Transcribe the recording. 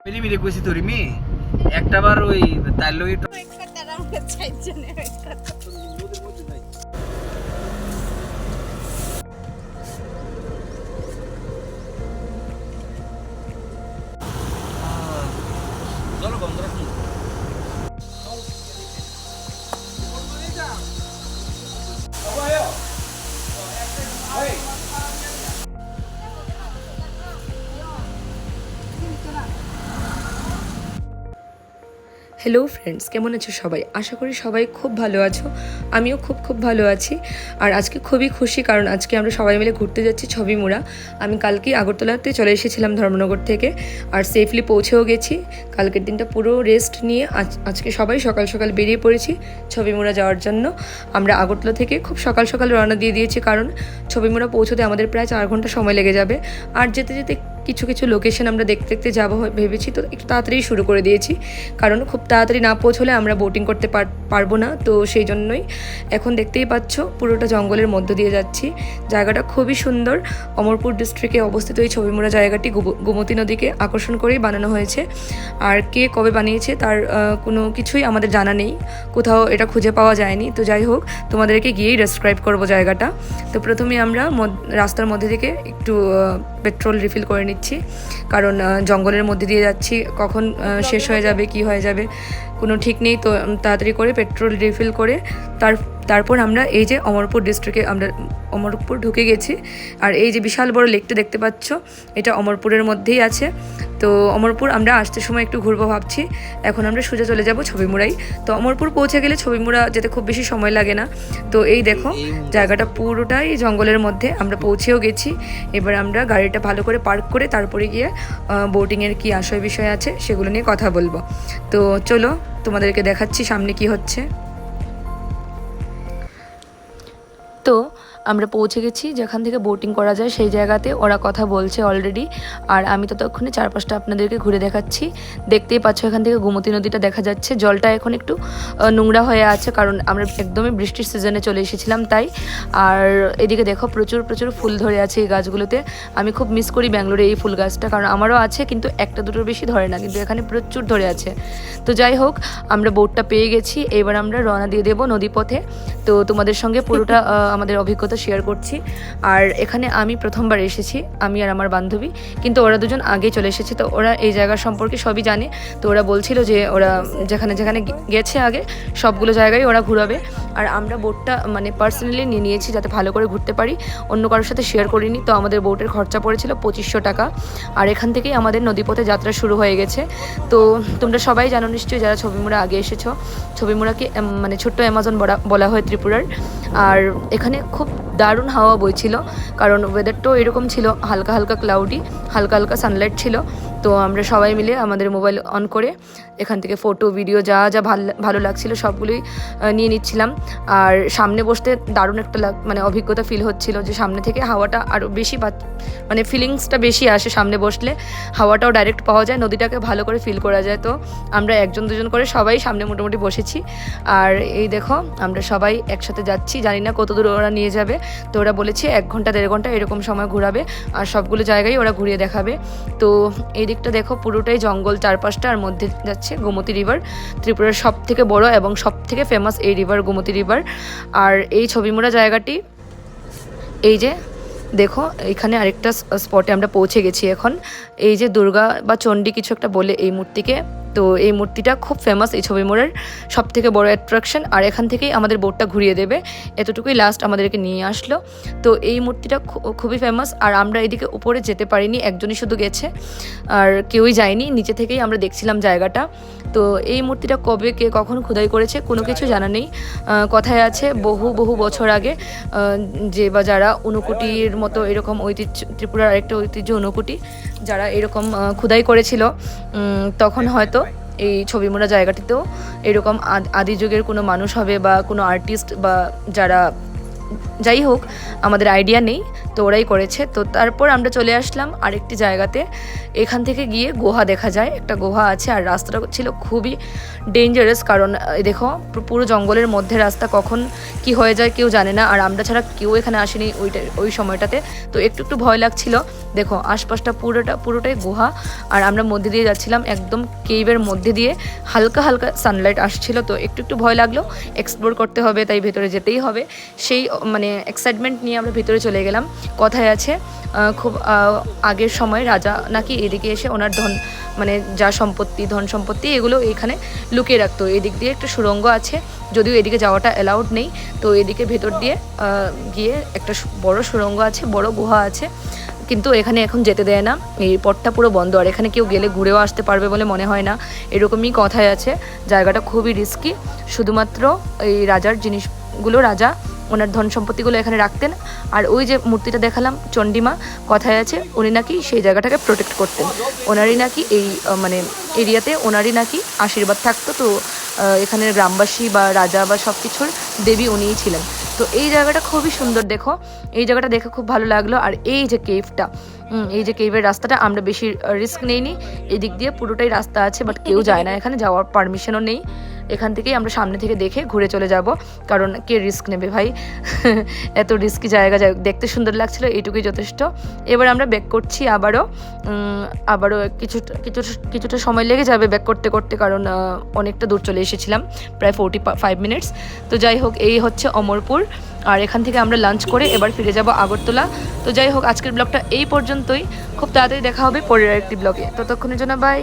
মিলি মিলি কইছি তোর মি একটা বার ওই তার লগে একটু তারা আমরা চাইজনে চলো বন্ধুরা হ্যালো ফ্রেন্ডস, কেমন আছো সবাই? আশা করি সবাই খুব ভালো আছো। আমিও খুব ভালো আছি। আর আজকে খুবই খুশি, কারণ আজকে আমরা সবাই মিলে ঘুরতে যাচ্ছি ছবিমুড়া। আমি কালকেই আগরতলাতে চলে এসেছিলাম ধর্মনগর থেকে, আর সেফলি পৌঁছেও গেছি। কালকের দিনটা পুরো রেস্ট নিয়ে আজকে সবাই সকাল সকাল বেরিয়ে পড়েছি ছবিমুড়া যাওয়ার জন্য। আমরা আগরতলা থেকে খুব সকাল সকাল রওনা দিয়ে দিয়েছি, কারণ ছবিমুড়া পৌঁছতে আমাদের প্রায় 4 ঘন্টা সময় লেগে যাবে। আর যেতে যেতে কিছু কিছু লোকেশন আমরা দেখতে দেখতে যাবো ভেবেছি, তো একটু তাড়াতাড়ি শুরু করে দিয়েছি, কারণ খুব তাড়াতাড়ি না পৌঁছলে আমরা বোটিং করতে পারবো না। তো সেই জন্যই এখন দেখতেই পাচ্ছ পুরোটা জঙ্গলের মধ্য দিয়ে যাচ্ছি। জায়গাটা খুবই সুন্দর। অমরপুর ডিস্ট্রিক্টে অবস্থিত এই ছবিমুড়া জায়গাটি গোমতী নদীকে আকর্ষণ করেই বানানো হয়েছে। আর কে কবে বানিয়েছে তার কোনো কিছুই আমাদের জানা নেই, কোথাও এটা খুঁজে পাওয়া যায়নি। তো যাই হোক, তোমাদেরকে গিয়েই ডেসক্রাইব করবো জায়গাটা। তো প্রথমে আমরা রাস্তার মধ্যে থেকে একটু পেট্রোল রিফিল করে নিচ্ছি, কারণ জঙ্গলের মধ্যে দিয়ে যাচ্ছি, কখন শেষ হয়ে যাবে কি হয়ে যাবে কোনো ঠিক নেই। তো তাড়াতাড়ি করে পেট্রোল রিফিল করে তারপর আমরা এই যে অমরপুর ডিস্ট্রিক্টে আমরা অমরপুর ঢুকে গেছি। আর এই যে বিশাল বড় লেকটা দেখতে পাচ্ছ, এটা অমরপুরের মধ্যেই আছে। তো অমরপুর আমরা আসতে সময় একটু ঘুরবো ভাবছি। এখন আমরা সোজা চলে যাব ছবিমুড়াই। তো অমরপুর পৌঁছে গেলে ছবিমুড়া যেতে খুব বেশি সময় লাগে না। তো এই দেখো, জায়গাটা পুরোটাই জঙ্গলের মধ্যে। আমরা পৌঁছেও গেছি। এবার আমরা গাড়িটা ভালো করে পার্ক করে তারপরে গিয়ে বোটিংয়ের কী আশয় বিষয় আছে সেগুলো নিয়ে কথা বলবো। তো চলো, তোমাদেরকে দেখাচ্ছি সামনে কি হচ্ছে। তো আমরা পৌঁছে গেছি যেখান থেকে বোটিং করা যায় সেই জায়গাতে। ওরা কথা বলছে অলরেডি, আর আমি ততক্ষণে চারপাশটা আপনাদেরকে ঘুরে দেখাচ্ছি। দেখতেই পাচ্ছ এখান থেকে গোমতী নদীটা দেখা যাচ্ছে। জলটা এখন একটু নোংরা হয়ে আছে, কারণ আমরা একদমই বৃষ্টির সিজনে চলে এসেছিলাম তাই। আর এদিকে দেখো প্রচুর ফুল ধরে আছে এই গাছগুলোতে। আমি খুব মিস করি ব্যাঙ্গালোরে এই ফুল গাছটা, কারণ আমারও আছে কিন্তু একটা দুটোর বেশি ধরে না, কিন্তু এখানে প্রচুর ধরে আছে। তো যাই হোক, আমরা বোটটা পেয়ে গেছি। এবার আমরা রওনা দিয়ে দেবো নদীপথে। তো তোমাদের সঙ্গে পুরোটা আমাদের অভিজ্ঞতা শেয়ার করছি। আর এখানে আমি প্রথমবার এসেছি, আমি আর আমার বান্ধবী, কিন্তু ওরা দুজন আগে চলে এসেছে। তো ওরা এই জায়গার সম্পর্কে সবই জানে। তো ওরা বলছিল যে ওরা যেখানে যেখানে গেছে আগে সবগুলো জায়গায় ওরা ঘুরাবে। আর আমরা বোটটা মানে পার্সোনালি নিয়ে নিয়েছি যাতে ভালো করে ঘুরতে পারি, অন্য কারোর সাথে শেয়ার করিনি। তো আমাদের বোটের খরচা পড়েছিল 2500 টাকা। আর এখান থেকেই আমাদের নদীপথে যাত্রা শুরু হয়ে গেছে। তো তোমরা সবাই জানো নিশ্চয়ই, যারা ছবিমুড়া আগে এসেছো, ছবিমুড়াকে মানে ছোট্ট অ্যামাজন বলা হয় ত্রিপুরার। আর এখানে খুব দারুণ হাওয়া বইছিল, কারণ ওয়েদারটাও এরকম ছিল, হালকা হালকা ক্লাউডি, হালকা হালকা সানলাইট ছিল। তো আমরা সবাই মিলে আমাদের মোবাইল অন করে এখান থেকে ফটো ভিডিও যা যা ভালো লাগছিল সবগুলোই নিয়ে নিচ্ছিলাম। আর সামনে বসতে দারুণ একটা মানে অভিজ্ঞতা ফিল হচ্ছিল, যে সামনে থেকে হাওয়াটা আরও বেশি মানে ফিলিংসটা বেশি আসে। সামনে বসলে হাওয়াটাও ডাইরেক্ট পাওয়া যায়, নদীটাকে ভালো করে ফিল করা যায়। তো আমরা একজন দুজন করে সবাই সামনে মোটামুটি বসেছি। আর এই দেখো, আমরা সবাই একসাথে যাচ্ছি, জানি না কত দূর ওরা নিয়ে যাবে। তো ওরা বলেছে 1 ঘন্টা 1.5 ঘন্টা এরকম সময় ঘোরাবে, আর সবগুলো জায়গায় ওরা ঘুরিয়ে দেখাবে। তো এই দিকটা দেখো পুরোটাই জঙ্গল চারপাশটা, আর মধ্যে যাচ্ছে গোমতী রিভার, ত্রিপুরার সব থেকে বড় এবং সব থেকে ফেমাস এই রিভার গোমতী রিভার। আর এই ছবিমুড়া জায়গাটি, এই যে দেখো এখানে আরেকটা স্পটে আমরা পৌঁছে গেছি এখন। এই যে দুর্গা বা চণ্ডী কিছু একটা বলে এই মূর্তিকে। তো এই মূর্তিটা খুব ফেমাস এই ছবিমুড়ার সব থেকে বড় অ্যাট্রাকশন। আর এখান থেকেই আমাদের বোটটা ঘুরিয়ে দেবে, এতটুকুই লাস্ট আমাদেরকে নিয়ে আসলো। তো এই মূর্তিটা খুবই ফেমাস। আর আমরা এদিকে উপরে যেতে পারিনি, একজনই শুধু গেছে, আর কেউই যায়নি। নিচে থেকেই আমরা দেখছিলাম জায়গাটা। তো এই মূর্তিটা কবে কে কখন খোদাই করেছে কোনো কিছু জানা নেই। কথায় আছে বহু বছর আগে যে বা যারা ঊনকোটির মতো এরকম ঐতিহ্য, ত্রিপুরার আরেকটা ঐতিহ্য ঊনকোটি, যারা এরকম খোদাই করেছিল তখন হয়তো এই ছবিমুড়া জায়গাটিতেও এরকম আদি যুগের কোনো মানুষ হবে বা কোনো আর্টিস্ট বা যারা যাই হোক আমাদের আইডিয়া নেই, তো ওরাই করেছে। তো তারপর আমরা চলে আসলাম আরেকটি জায়গাতে। এখান থেকে গিয়ে গুহা দেখা যায়, একটা গুহা আছে। আর রাস্তাটা ছিল খুবই ডেঞ্জারাস, কারণ দেখো পুরো জঙ্গলের মধ্যে রাস্তা, কখন কি হয়ে যায় কেউ জানে না। আর আমরা ছাড়া কেউ এখানে আসেনি ওই সময়টাতে, তো একটু ভয় লাগছিল। দেখো আশপাশটা পুরোটাই গুহা, আর আমরা মধ্যে দিয়ে যাচ্ছিলাম, একদম কেইভের মধ্যে দিয়ে হালকা হালকা সানলাইট আসছিল। তো একটু ভয় লাগলো, এক্সপ্লোর করতে হবে তাই ভেতরে যেতেই হবে। সেই মানে এক্সাইটমেন্ট নিয়ে আমরা ভেতরে চলে গেলাম। কথায় আছে খুব আগের সময় রাজা নাকি এদিকে এসে ওনার মানে যা ধন সম্পত্তি এগুলো এখানে লুকিয়ে রাখতো। এদিক দিয়ে একটা সুড়ঙ্গ আছে, যদিও এদিকে যাওয়াটা অ্যালাউড নেই। তো এদিকে ভেতর দিয়ে গিয়ে একটা বড় সুড়ঙ্গ আছে, বড় গুহা আছে, কিন্তু এখানে এখন যেতে দেয় না। এই পথটা পুরো বন্ধ, আর এখানে কেউ গেলে ঘুরেও আসতে পারবে বলে মনে হয় না, এরকমই কথায় আছে। জায়গাটা খুবই রিস্কি, শুধুমাত্র এই রাজার জিনিসগুলো, রাজা ওনার ধন সম্পত্তিগুলো এখানে রাখতেন। আর ওই যে মূর্তিটা দেখালাম চণ্ডীমা, কথায় আছে উনি নাকি সেই জায়গাটাকে প্রোটেক্ট করতেন, ওনারই নাকি এই মানে এরিয়াতে ওনারই নাকি আশীর্বাদ থাকতো। তো এখানের গ্রামবাসী বা রাজা বা সব কিছুর দেবী উনিই ছিলেন। তো এই জায়গাটা খুবই সুন্দর, দেখো এই জায়গাটা দেখে খুব ভালো লাগলো। আর এই যে কেভটা, এই যে কেভের রাস্তাটা, আমরা বেশি রিস্ক নেইনি, এদিক দিয়ে পুরোটাই রাস্তা আছে, বাট কেউ যায় না এখানে, যাওয়ার পারমিশনও নেই। এখান থেকেই আমরা সামনে থেকে দেখে ঘুরে চলে যাব, কারণ কে রিস্ক নেবে ভাই। এত রিস্কি জায়গা, দেখতে সুন্দর লাগছিল, এইটুকুই যথেষ্ট। এবার আমরা ব্যাক করছি আবারও কিছুটা সময় লেগে যাবে ব্যাক করতে করতে, কারণ অনেকটা দূর চলে এসেছিলাম, প্রায় 45 মিনিটস। তো যাই হোক, এই হচ্ছে অমরপুর, আর এখান থেকে আমরা লাঞ্চ করে এবার ফিরে যাব আগরতলা। তো যাই হোক, আজকের ব্লগটা এই পর্যন্তই, খুব তাড়াতাড়ি দেখা হবে পরের একটি ব্লগে, ততক্ষণের জন্য বাই।